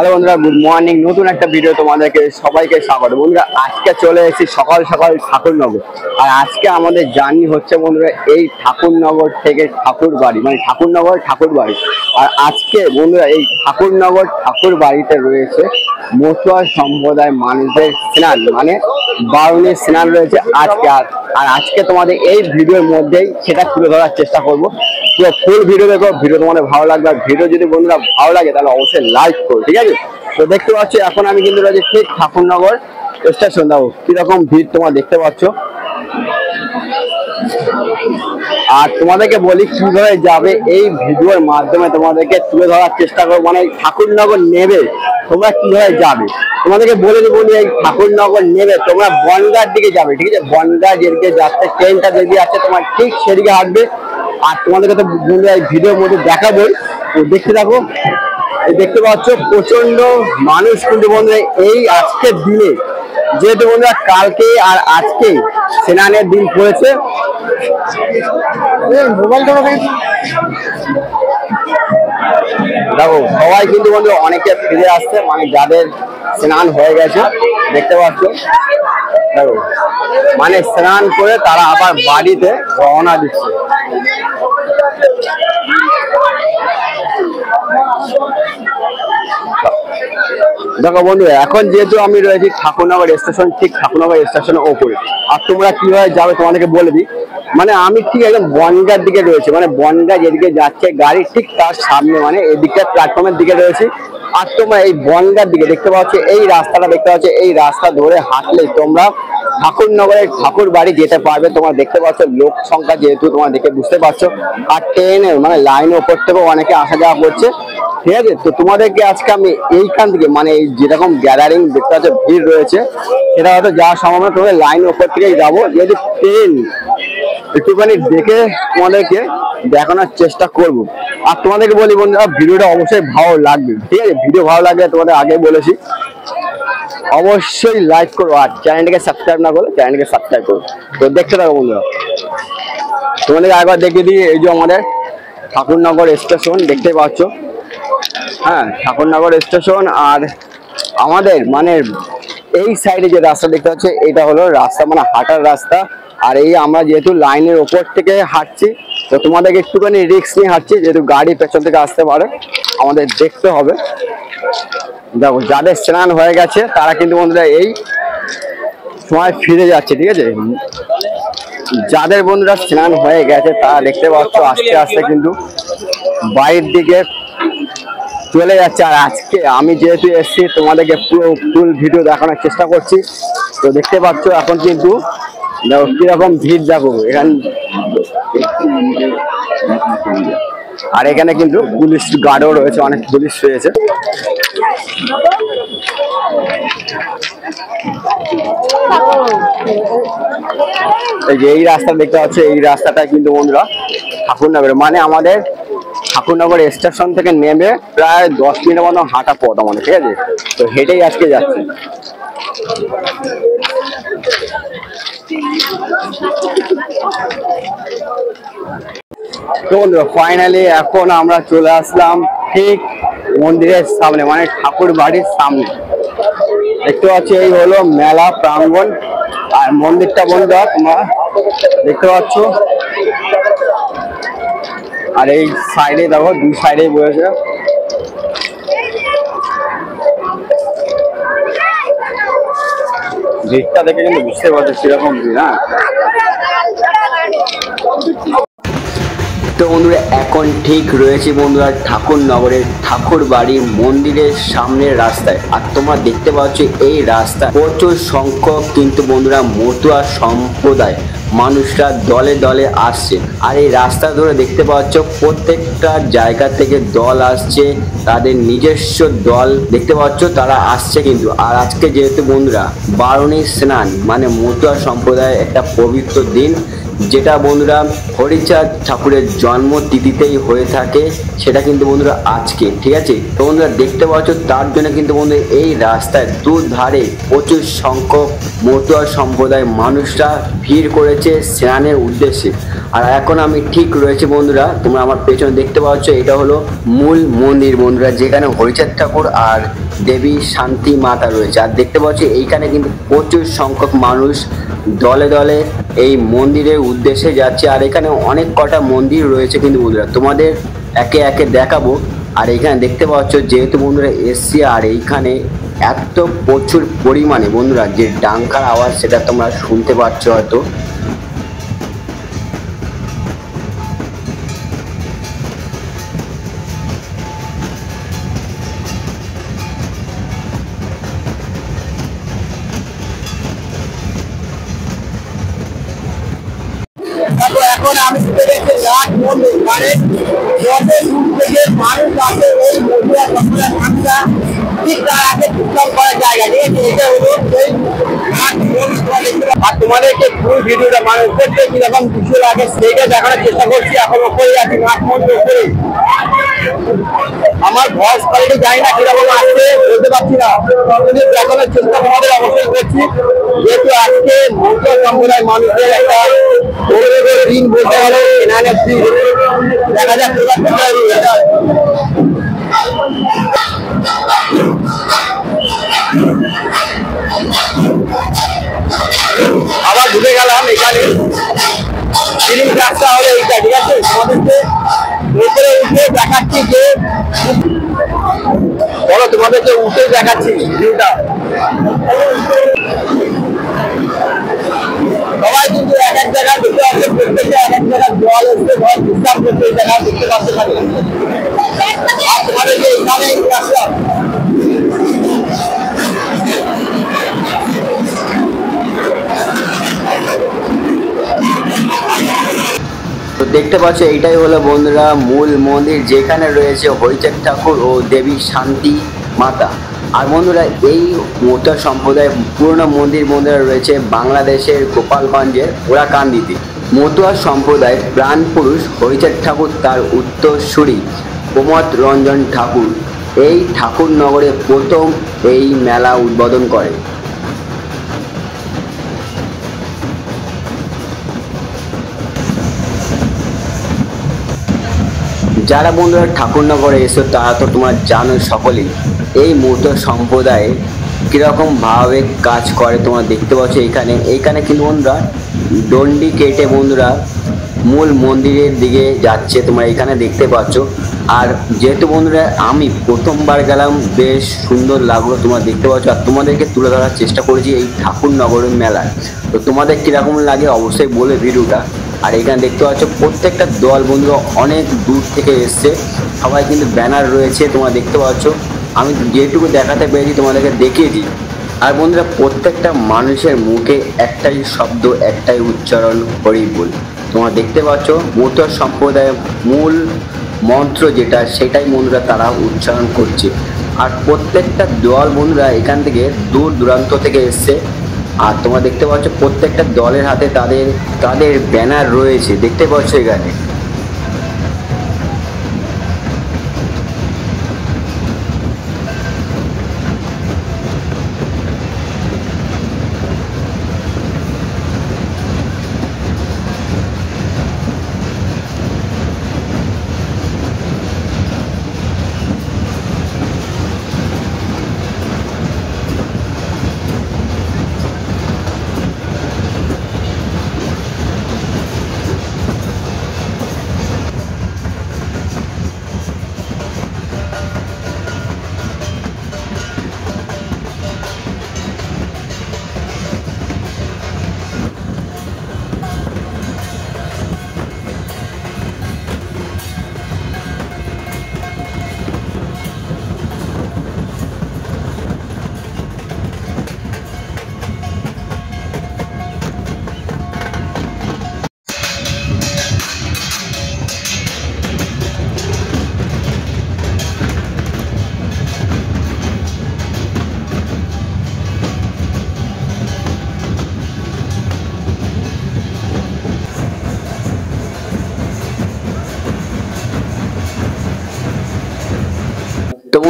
Hello বন্ধুরা, good morning. নতুন একটা ভিডিও তোমাদেরকে সবাইকে স্বাগত। বন্ধুরা, আজকে চলে এসেছি সকাল সকাল ঠাকুরনগর। আর আজকে আমাদের জার্নি হচ্ছে বন্ধুরা এই ঠাকুরনগর থেকে ঠাকুর বাড়ি, মানে ঠাকুরনগর ঠাকুর বাড়ি। আর আজকে বন্ধুরা এই ঠাকুরনগর ঠাকুর বাড়িতে রয়েছে মতুয়া সম্প্রদায় মানুষদের স্নান, মানে বারুণীর স্নান রয়েছে আজকে। আর আজকে তোমাদের এই ভিডিওর মধ্যেই সেটা তুলে ধরার চেষ্টা করবো। পুরো ফুল ভিডিও দেখো, ভিডিও তোমাদের ভালো লাগবে। আর ভিডিও যদি বন্ধুরা ভালো লাগে তাহলে অবশ্যই লাইক করো, ঠিক আছে? তো দেখতে পাচ্ছ এখন আমি কিন্তু রয়েছি ঠিক ঠাকুরনগর স্টেশন। দেখো কিরকম ভিড় তোমরা দেখতে পাচ্ছ। আর তোমাদেরকে বলি কিভাবে যাবে, এই ভিডিওর মাধ্যমে তোমাদেরকে তুলে ধরার চেষ্টা করবো। মানে ঠাকুরনগর নেবে তোমরা কিভাবে যাবে তোমাদেরকে বলে দেবো। এই ঠাকুরনগর নেবে তোমরা বনগাঁর দিকে যাবে, ঠিক আছে? বনগাঁ যেদিকে যাচ্ছে ট্রেনটা যেদিকে আছে তোমার ঠিক সেদিকে হাঁটবে। আর তোমাদেরকে তো বন্ধুরা এই ভিডিওর মধ্যে দেখাবোই, তো দেখতে থাকো। দেখতে পাচ্ছ প্রচন্ড মানুষ কিন্তু বন্ধুরা এই আজকের দিনে, যেহেতু বন্ধুরা কালকে আর আজকে স্নানের দিন পড়েছে। দেখো সবাই কিন্তু বন্ধুরা অনেকে ফিরে আসছে, মানে যাদের স্নান হয়ে গেছে দেখতে পাচ্ছ। দেখো মানে স্নান করে তারা আবার বাড়িতে রওনা দিচ্ছে। দেখো বন্ধু, এখন যেহেতু আমি রয়েছি ঠাকুরনগর স্টেশন, ঠিক ঠাকুরনগর স্টেশনের ওপরে। আর তোমরা কিভাবে যাবে তোমাদেরকে বলে দিই। মানে আমি ঠিক একদম বনগাঁর দিকে রয়েছি, মানে বনগাঁ যেদিকে যাচ্ছে গাড়ি ঠিক তার সামনে, মানে এদিকে প্ল্যাটফর্মের দিকে রয়েছি। আর তোমরা এই বনগাঁর দিকে দেখতে পাচ্ছ, এই রাস্তাটা দেখতে পাচ্ছ, এই রাস্তা ধরে হাঁটলে তোমরা ঠাকুরনগরের ঠাকুর বাড়ি যেতে পারবে। তোমরা দেখতে পাচ্ছ লোক সংখ্যা যেহেতু তোমরা দেখে বুঝতে পারছো। আর ট্রেনের মানে লাইনের ওপর থেকেও অনেকে আসা যাওয়া করছে, ঠিক আছে? তো তোমাদেরকে আজকে আমি এইখান থেকে, মানে এই যেরকম গ্যাদারিং দেখতে পাচ্ছ ভিড় রয়েছে, সেটা হয়তো যাওয়ার সম্ভাবনা তোমাদের লাইনের ওপর থেকেই যাবো। যেহেতু ট্রেন একটুখানি দেখে তোমাদেরকে দেখানোর চেষ্টা করব। আর তোমাদেরকে বলি বন্ধুরা, ভিডিওটা অবশ্যই ভালো লাগবে, ঠিক আছে? ভিডিও ভালো লাগলে তোমাদের আগে বলেছি অবশ্যই লাইক করো। আর চ্যানেলটাকে সাবস্ক্রাইব না করলে চ্যানেলটাকে সাবস্ক্রাইব করো। তো দেখতে থাকো বন্ধুরা। তোমাদেরকে একবার দেখিয়ে দিই, এই যে আমাদের ঠাকুরনগর স্টেশন দেখতে পাচ্ছ। হ্যাঁ, ঠাকুরনগর স্টেশন। আর আমাদের মানে এই সাইডে যে রাস্তা দেখতে পাচ্ছ, এটা হলো রাস্তা, মানে হাঁটার রাস্তা। আর এই আমরা যেহেতু লাইনের ওপর থেকে হাঁটছি, তো তোমাদেরকে একটুখানি রিস্ক নিয়ে হাঁটছি, যেহেতু গাড়ি পেছন থেকে আসতে পারে, আমাদের দেখতে হবে। দেখো যাদের স্নান হয়ে গেছে তারা কিন্তু বন্ধুরা এই সময় ফিরে যাচ্ছে, ঠিক আছে? যাদের বন্ধুরা স্নান হয়ে গেছে তারা দেখতে পাচ্ছ আস্তে আস্তে কিন্তু বাড়ির দিকে চলে যাচ্ছে। আর আজকে আমি যেহেতু এসেছি তোমাদেরকে পুরো ফুল ভিডিও দেখানোর চেষ্টা করছি। তো দেখতে পাচ্ছ এখন কিন্তু দেখো কিরকম ভিড়, দেখো এখানে। আর এখানে কিন্তু পুলিশ গার্ডও রয়েছে, অনেক পুলিশ রয়েছে। এই যে এই রাস্তা দেখতে পাচ্ছ, এই রাস্তাটা কিন্তু বন্ধুরা ঠাকুরনগর, মানে আমাদের ঠাকুরনগর স্টেশন থেকে নেমে প্রায় 10 মিনিটের মতো হাঁটা পথ আমাদের, ঠিক আছে? তো হেঁটেই আজকে যাচ্ছি। তো বন্ধুরা ফাইনালি এখন আমরা চলে আসলাম ঠিক মন্দিরের সামনে, মানে ঠাকুর বাড়ির সামনে। দেখতে পাচ্ছি এই হলো মেলা প্রাঙ্গণ। আর মন্দিরটা বন্ধুরা তোমরা দেখতে পাচ্ছ। আর এই সাইডে দেখো, দুই সাইডে বসেছে। ভিড়টা দেখে কিন্তু বুঝতে পারছো সেরকম ভিড়। হ্যাঁ, তো বন্ধুরা এখন ঠিক রয়েছে বন্ধুরা ঠাকুরনগরের ঠাকুর বাড়ির মন্দিরের সামনের রাস্তায়। আর তোমরা দেখতে পাচ্ছ এই রাস্তা প্রচুর সংখ্যক কিন্তু বন্ধুরা মতুয়া সম্প্রদায় মানুষরা দলে দলে আসছে। আর এই রাস্তা ধরে দেখতে পাচ্ছ প্রত্যেকটা জায়গা থেকে দল আসছে, তাদের নিজস্ব দল দেখতে পাচ্ছ তারা আসছে কিন্তু। আর আজকে যেহেতু বন্ধুরা বারুণী স্নান, মানে মতুয়া সম্প্রদায়ের একটা পবিত্র দিন, যেটা বন্ধুরা হরিচাঁদ ঠাকুরের জন্মতিথিতেই হয়ে থাকে, সেটা কিন্তু বন্ধুরা আজকে, ঠিক আছে। তো বন্ধুরা দেখতে পাচ্ছ তার জন্য কিন্তু বন্ধুরা এই রাস্তায় দুধারে প্রচুর সংখ্যক মতুয়া সম্প্রদায়ের মানুষরা ভিড় করেছে স্নানের উদ্দেশ্যে। আর এখন আমি ঠিক রয়েছে বন্ধুরা, তোমরা আমার পেছনে দেখতে পাচ্ছ, এটা হলো মূল মন্দির বন্ধুরা, যেখানে হরিচাঁদ ঠাকুর আর দেবী শান্তি মাতা রয়েছে। আর দেখতে পাচ্ছ এইখানে কিন্তু প্রচুর সংখ্যক মানুষ দলে দলে এই মন্দিরের উদ্দেশ্যে যাচ্ছে। আর এখানে অনেক কটা মন্দির রয়েছে কিন্তু বন্ধুরা, তোমাদের একে একে দেখাবো। আর এখানে দেখতে পাচ্ছ যেহেতু বন্ধুরা এসছি, আর এইখানে এত প্রচুর পরিমাণে বন্ধুরা যে ডাঙ্কার আওয়াজ সেটা তোমরা শুনতে পাচ্ছ হয়তো। এখন আমি রাত মন্দির মানে যত দূর থেকে মানুষ আসে এই মন্দির সংস্থা ঠিক তার আগে উৎসব করার জায়গা, ঠিক আছে। এটা হলো সেই রাত মন্দির। আর তোমাদেরকে পুরো ভিডিওটা মানুষ দেখতে কিরকম কিছু লাগে সেইটা দেখানোর চেষ্টা করছি। এখন ওপরে আছি রাত মন্দির ওপরে। আমার ভয়েস কোয়ালিটি জানি না কিরকম আসছে, বলতে পারছি না, কিন্তু দেখানোর চেষ্টা তোমাদের অবশ্যই করছি। যেহেতু আজকে মন্ত্র সম্প্রদায় মানুষের একটা দিন বলতে হলো স্নানের দিন, দেখা যাক আবার ঢুকে গেলাম এখানে। ফিলিং রাস্তা হলো এইটা, ঠিক আছে। তোমাদেরকে উপরে উঠে দেখাচ্ছি যে বলো, তোমাদেরকে উঠে দেখাচ্ছি ভিউটা। সবাই কিন্তু এক এক জায়গায় দেখতে পাচ্ছে, প্রত্যেকে এক এক জায়গায় জল এসছে, ঘর বিশ্রাম করতে এই জায়গায় দেখতে পাচ্ছে না। আর তোমাদেরকে এখানে রাস্তা তো দেখতে পাচ্ছ এইটাই হলো বন্ধুরা মূল মন্দির, যেখানে রয়েছে হরিচাঁদ ঠাকুর ও দেবী শান্তি মাতা। আর বন্ধুরা এই মতুয়া সম্প্রদায়ের পুরনো মন্দির বন্ধুরা রয়েছে বাংলাদেশের গোপালগঞ্জের ওরাকান্দিতে। মতুয়া সম্প্রদায়ের প্রাণ পুরুষ হরিচাঁদ ঠাকুর তার উত্তরসূরি প্রমথ রঞ্জন ঠাকুর এই ঠাকুরনগরে প্রথম এই মেলা উদ্বোধন করে। যারা বন্ধুরা ঠাকুরনগরে এসো তারা তো তোমরা জানো সকলেই এই মতুয়া সম্প্রদায়ে কীরকম ভাবে কাজ করে তোমরা দেখতে পাচ্ছ। এইখানে কিন্তু বন্ধুরা ডন্ডি কেটে বন্ধুরা মূল মন্দিরের দিকে যাচ্ছে, তোমরা এখানে দেখতে পাচ্ছ। আর যেহেতু বন্ধুরা আমি প্রথমবার গেলাম, বেশ সুন্দর লাগলো তোমরা দেখতে পাচ্ছ। আর তোমাদেরকে তুলে ধরার চেষ্টা করেছি এই ঠাকুরনগরের মেলায়। তো তোমাদের কীরকম লাগে অবশ্যই বলবে ভিডিওটা। আর এখানে দেখতে পাচ্ছ প্রত্যেকটা দল বন্ধুরা অনেক দূর থেকে এসছে, সবাই কিন্তু ব্যানার রয়েছে তোমরা দেখতে পাচ্ছ। আমি যেটুকু দেখাতে পেরেছি তোমাদেরকে দেখিয়েছি। আর বন্ধুরা প্রত্যেকটা মানুষের মুখে একটাই শব্দ, একটাই উচ্চারণ, হরি বল। তোমরা দেখতে পাচ্ছ মতুয়া সম্প্রদায়ের মূল মন্ত্র যেটা, সেটাই বন্ধুরা তারা উচ্চারণ করছে। আর প্রত্যেকটা দল বন্ধুরা এখান থেকে দূর দূরান্ত থেকে এসছে। আর তোমরা দেখতে পাচ্ছ প্রত্যেকটা দলের হাতে তাদের ব্যানার রয়েছে, দেখতে পাচ্ছ এখানে।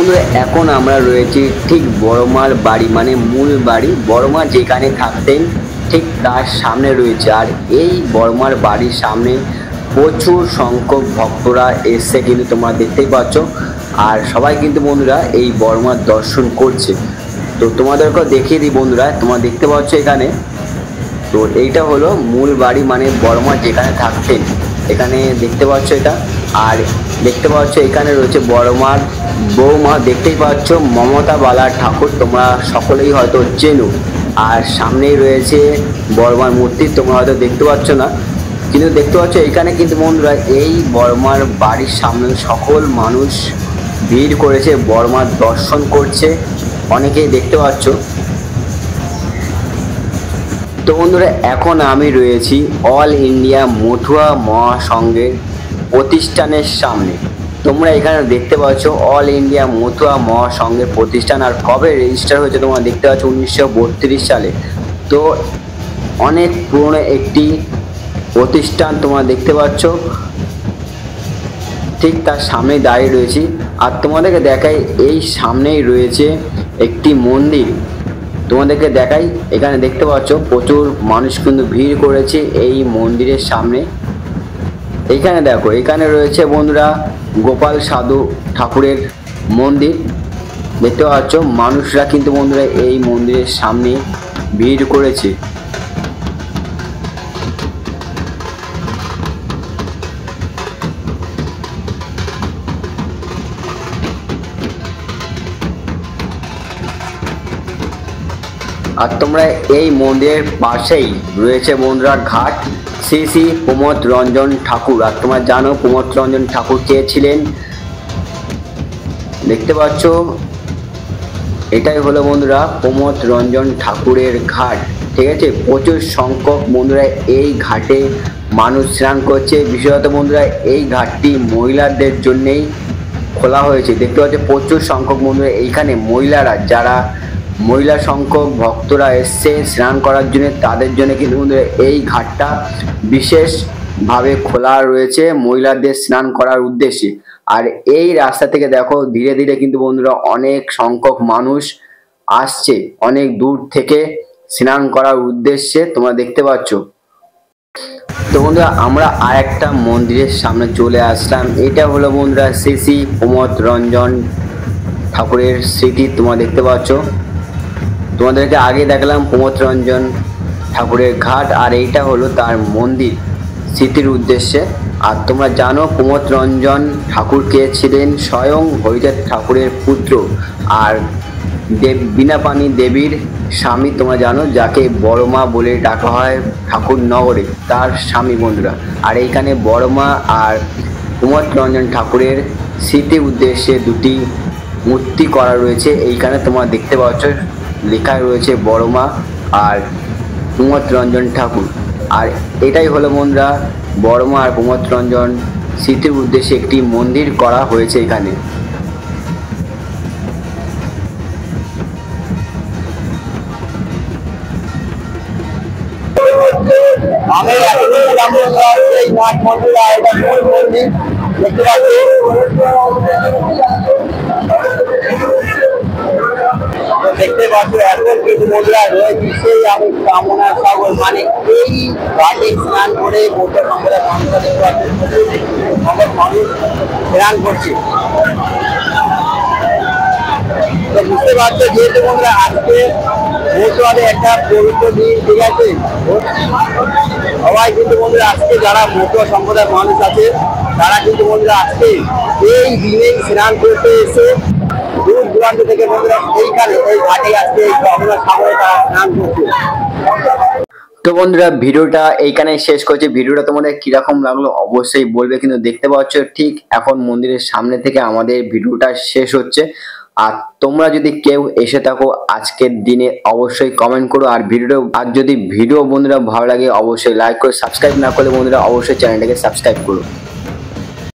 বন্ধুরা এখন আমরা রয়েছি ঠিক বড়মার বাড়ি মানে মূল বাড়ি, বড়মা যেখানে থাকতেন ঠিক তার সামনে রয়েছে। আর এই বড়মার বাড়ির সামনে প্রচুর সংখ্যক ভক্তরা এসছে কিন্তু তোমরা দেখতেই পাচ্ছ। আর সবাই কিন্তু বন্ধুরা এই বড়মার দর্শন করছে। তো তোমাদেরকে দেখিয়ে দিই বন্ধুরা, তোমরা দেখতে পাচ্ছ এখানে। তো এইটা হলো মূল বাড়ি মানে বড়মা যেখানে থাকতেন, এখানে দেখতে পাচ্ছ এটা। আর দেখতে পাচ্ছ এখানে রয়েছে বড়মার বৌমা, দেখতেই পাচ্ছ মমতা বালা ঠাকুর, তোমরা সকলেই হয়তো চেনো। আর সামনেই রয়েছে বড়মার মূর্তি, তোমরা হয়তো দেখতে পাচ্ছ না, কিন্তু দেখতে পাচ্ছ এখানে কিন্তু বন্ধুরা এই বড়মার বাড়ির সামনে সকল মানুষ ভিড় করেছে, বড়মার দর্শন করছে, অনেকেই দেখতে পাচ্ছ। তো বন্ধুরা এখন আমি রয়েছি অল ইন্ডিয়া মতুয়া মহাসংঘের প্রতিষ্ঠানের সামনে। তোমরা এখানে দেখতে পাচ্ছ অল ইন্ডিয়া মতুয়া মহাসংঘের প্রতিষ্ঠান। আর কবে রেজিস্টার হয়েছে তোমরা দেখতে পাচ্ছ 1932 সালে। তো অনেক পুরনো একটি প্রতিষ্ঠান তোমরা দেখতে পাচ্ছ, ঠিক তার সামনেই দাঁড়িয়ে রয়েছি। আর তোমাদেরকে দেখাই এই সামনেই রয়েছে একটি মন্দির, তোমাদেরকে দেখাই। এখানে দেখতে পাচ্ছ প্রচুর মানুষ কিন্তু ভিড় করেছে এই মন্দিরের সামনে। এইখানে দেখো, এখানে রয়েছে বন্ধুরা গোপাল সাধু ঠাকুরের মন্দির, দেখতে পাচ্ছ মানুষরা কিন্তু বন্ধুরা এই মন্দিরের সামনে ভিড় করেছে। আর তোমরা এই মন্দিরের পাশেই রয়েছে বন্ধুরা ঘাট, শ্রী শ্রী প্রমোদ রঞ্জন ঠাকুর। আর তোমরা জানো প্রমোদ রঞ্জন ঠাকুর কে ছিলেন, দেখতে পাচ্ছ এটাই হলো বন্ধুরা প্রমোদ রঞ্জন ঠাকুরের ঘাট, ঠিক আছে। প্রচুর সংখ্যক বন্ধুরা এই ঘাটে মানুষ স্নান করছে। বিশেষত বন্ধুরা এই ঘাটটি মহিলাদের জন্যেই খোলা হয়েছে, দেখতে পাচ্ছ প্রচুর সংখ্যক বন্ধুরা এইখানে মহিলারা, যারা মহিলা সংখ্যক ভক্তরা এসছে স্নান করার জন্য, তাদের জন্য কিন্তু বন্ধুরা এই ঘাটটা বিশেষভাবে খোলা রয়েছে মহিলাদের স্নান করার উদ্দেশ্যে। আর এই রাস্তা থেকে দেখো ধীরে ধীরে কিন্তু বন্ধুরা অনেক সংখ্যক মানুষ আসছে অনেক দূর থেকে স্নান করার উদ্দেশ্যে, তোমরা দেখতে পাচ্ছ। তো বন্ধুরা আমরা আর একটা মন্দিরের সামনে চলে আসলাম। এটা হলো বন্ধুরা শ্রী শ্রী প্রমোদ রঞ্জন ঠাকুরের স্মৃতি, তোমরা দেখতে পাচ্ছ। তোমাদেরকে আগে দেখলাম প্রমোদ রঞ্জন ঠাকুরের ঘাট, আর এইটা হলো তার মন্দির স্মৃতির উদ্দেশ্যে। আর তোমরা জানো প্রমোদ রঞ্জন ঠাকুর কে ছিলেন, স্বয়ং হরিচাঁদ ঠাকুরের পুত্র আর বীণাপাণি দেবীর স্বামী, তোমরা জানো, যাকে বড়মা বলে ডাকা হয় ঠাকুর নগরে, তার স্বামী বন্ধুরা। আর এইখানে বড়মা আর প্রমোদ রঞ্জন ঠাকুরের স্মৃতির উদ্দেশ্যে দুটি মূর্তি করা রয়েছে। এইখানে তোমরা দেখতে পাচ্ছ লেখা রয়েছে বড়মা আর প্রমোদ রঞ্জন ঠাকুর। আর এটাই হলো বন্ধুরা বড়মা আর প্রমোদ রঞ্জন স্মৃতির উদ্দেশ্যে একটি মন্দির করা হয়েছে এখানে। আমি এই মাঠ মন্দির মন্দির দেখতে পাচ্ছি। দেখতে পাচ্ছ এখন কিন্তু বন্ধুরা রয়েছে সেই আমি কামনা সাগর মানে এই ঘাটে স্নান করে বৌদ্ধ সম্প্রদায়ের মানুষরা দেখতে পাচ্ছি মানুষ স্নান করছে। তো বুঝতে পারছো যেহেতু বন্ধুরা আজকে বৌদ্ধবাদে একটা পবিত্র দিন, ঠিক আছে। সবাই কিন্তু বন্ধুরা আজকে যারা বৌদ্ধ সম্প্রদায়ের মানুষ আছে তারা কিন্তু বন্ধুরা আজকে এই দিনেই স্নান করতে এসে দূর দূরান্ত থেকে বন্ধুরা এইখানে এই ঘাটে আজকে এই কামনা সাগরে তারা স্নান করছে। তো বন্ধুরা ভিডিওটা এইখানে শেষ করছি। ভিডিওটা তোমাদের কিরকম লাগলো অবশ্যই বলবে। কিন্তু দেখতে পাচ্ছ ঠিক এখন মন্দিরের সামনে থেকে আমাদের ভিডিওটা শেষ হচ্ছে। আর তোমরা যদি কেউ এসে থাকো আজকের দিনে অবশ্যই কমেন্ট করো। আর যদি ভিডিও বন্ধুরা ভালো লাগে অবশ্যই লাইক করো, সাবস্ক্রাইব না করলে বন্ধুরা অবশ্যই চ্যানেলটাকে সাবস্ক্রাইব করো।